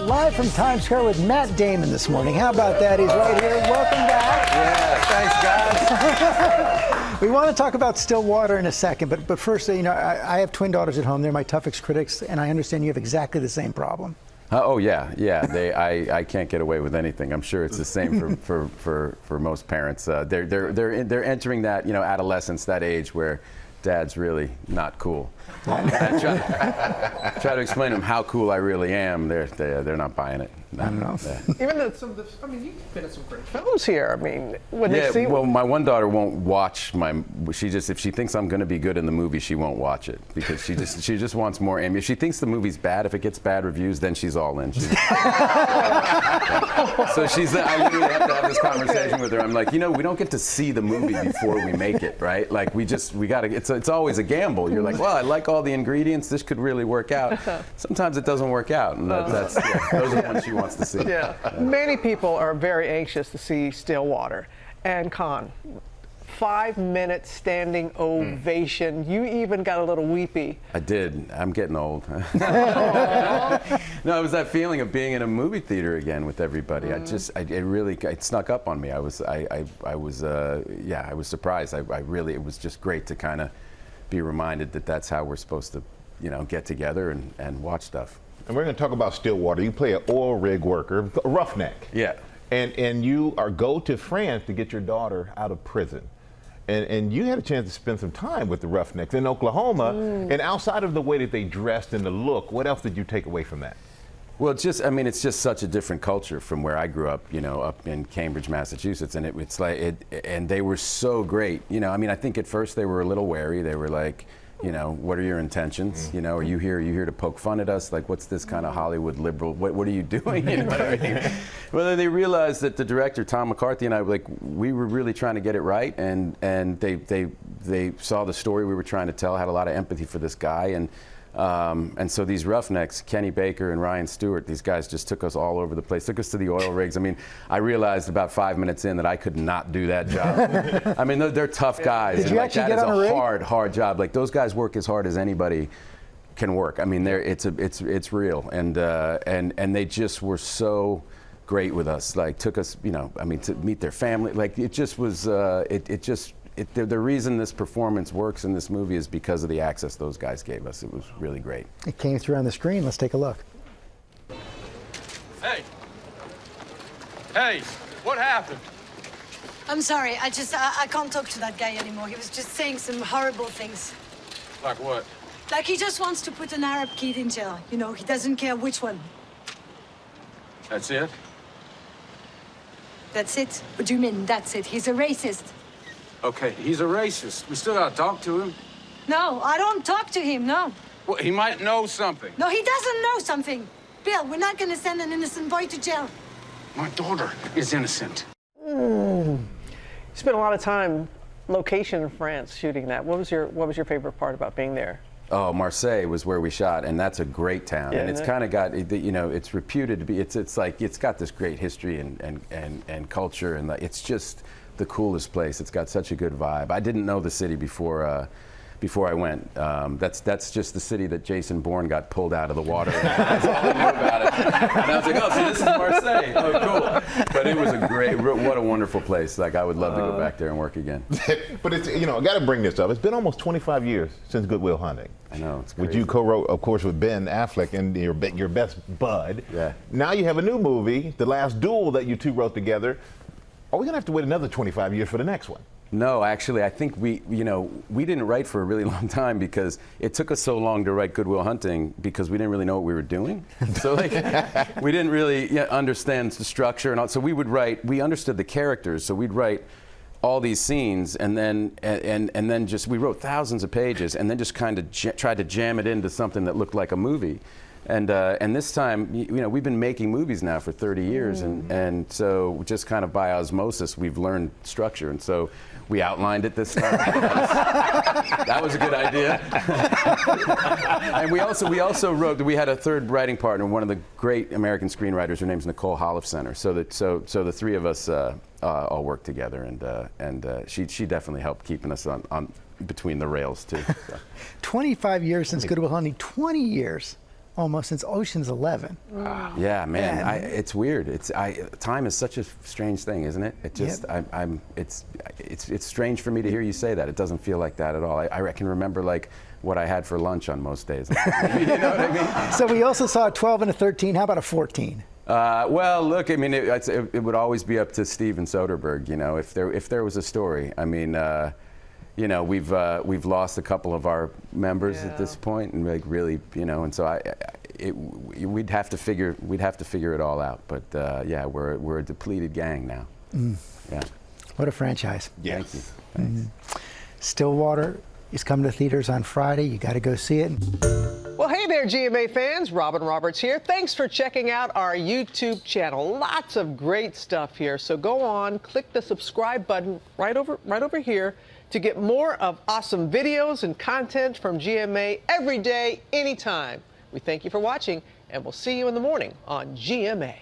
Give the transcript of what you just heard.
Live from Times Square with Matt Damon this morning. How about that? He's right here. Welcome back. Yeah, thanks, guys. We want to talk about Stillwater in a second, but first, you know, I have twin daughters at home. They're my toughest critics, and I understand you have exactly the same problem. Oh yeah. I can't get away with anything. I'm sure it's the same for most parents. They're entering that, you know, adolescence, that age where Dad's really not cool. I try to explain to them how cool I really am. They're not buying it. I don't know. Even though I mean, you've been in some great films here. I mean, when they see. Well, my one daughter won't watch my. If she thinks I'm going to be good in the movie, she won't watch it because she just wants more. And if she thinks the movie's bad, if it gets bad reviews, then she's all in. So I literally have to have this conversation with her. I'm like, you know, we don't get to see the movie before we make it, right? Like we got to. It's always a gamble. You're like, well, I like all the ingredients. This could really work out. Sometimes it doesn't work out, and those are the ones she wants to see. Yeah. Many people are very anxious to see Stillwater. And Con, 5-minute standing ovation. You even got a little weepy. I did. I'm getting old. No, it was that feeling of being in a movie theater again with everybody. It snuck up on me. I was surprised. It was just great to kind of be reminded that that's how we're supposed to, you know, get together and watch stuff. And we're going to talk about Stillwater. You play an oil rig worker, a roughneck. Yeah. And you go to France to get your daughter out of prison. And you had a chance to spend some time with the roughnecks in Oklahoma. And outside of the way that they dressed and the look, what else did you take away from that? Well, it's just such a different culture from where I grew up, you know, up in Cambridge, Massachusetts, and and they were so great. You know, I mean, I think at first they were a little wary. They were like, you know, what are your intentions? You know, are you here to poke fun at us? Like, what's this kind of Hollywood liberal? What are you doing? You know what I mean? Well, then they realized that the director, Tom McCarthy, and I, like, we were really trying to get it right, and they saw the story we were trying to tell, had a lot of empathy for this guy, and so these roughnecks, Kenny Baker and Ryan Stewart, these guys just took us all over the place, took us to the oil rigs. I mean, I realized about 5 minutes in that I could not do that job. I mean, they're tough guys. Did you actually get on a rig? Hard job. Like, those guys work as hard as anybody can work. I mean, it's real, and they just were so great with us. Like, took us, you know, I mean, to meet their family. Like, it just was, the reason this performance works in this movie is because of the access those guys gave us. It was really great. It came through on the screen. Let's take a look. Hey, what happened? I'm sorry, I can't talk to that guy anymore. He was just saying some horrible things. Like what? Like he just wants to put an Arab kid in jail. You know, he doesn't care which one. That's it? That's it? What do you mean, that's it? He's a racist. Okay, he's a racist. We still gotta talk to him. No, I don't talk to him, no. Well, he might know something. No, he doesn't know something. Bill, we're not gonna send an innocent boy to jail. My daughter is innocent. You spent a lot of time location in France shooting that. What was your favorite part about being there? Oh, Marseille was where we shot, and that's a great town. Yeah, and it's kind of got, you know, it's reputed to be, it's like, it's got this great history and culture, and it's just the coolest place. It's got such a good vibe. I didn't know the city before I went. That's just the city that Jason Bourne got pulled out of the water. That's all I knew about it. And I was like, oh, so this is Marseille. Oh, cool. But it was what a wonderful place. Like, I would love to go back there and work again. But it's, you know, I got to bring this up. It's been almost 25 years since Good Will Hunting. I know, it's crazy. Which you co-wrote, of course, with Ben Affleck and your best bud. Yeah. Now you have a new movie, The Last Duel, that you two wrote together. Are we going to have to wait another 25 years for the next one? No, actually, I think we didn't write for a really long time because it took us so long to write Good Will Hunting because we didn't really know what we were doing. So, like, we didn't really understand the structure and all. So we understood the characters. So we'd write all these scenes and then we wrote thousands of pages and then just kind of tried to jam it into something that looked like a movie. And this time, you know, we've been making movies now for 30 years, and so just kind of by osmosis, we've learned structure, and so we outlined it this time. That was a good idea. And we also wrote. We had a third writing partner, one of the great American screenwriters. Her name's Nicole Holofcener. So the three of us all worked together, and she definitely helped keeping us on between the rails too. So. 25 years since Good Will Hunting. 20 years. almost since Ocean's 11. Yeah, man, Yeah. it's weird. Time is such a strange thing, isn't it? It just, Yep. it's strange for me to hear you say that. It doesn't feel like that at all. I can remember like what I had for lunch on most days. You know what I mean? So we also saw a 12 and a 13. How about a 14? Well, look, I mean, it would always be up to Steven Soderbergh, you know, if there was a story. I mean, you know, we've lost a couple of our members at this point, and like really, you know, and so we'd have to figure it all out. But yeah, we're a depleted gang now. Yeah. What a franchise. Yes. Thank you. Thanks. Stillwater is coming to theaters on Friday. You got to go see it. Well, hey there, GMA fans. Robin Roberts here. Thanks for checking out our YouTube channel. Lots of great stuff here. So go on, click the subscribe button right over here to get more of awesome videos and content from GMA every day, anytime. We thank you for watching, and we'll see you in the morning on GMA.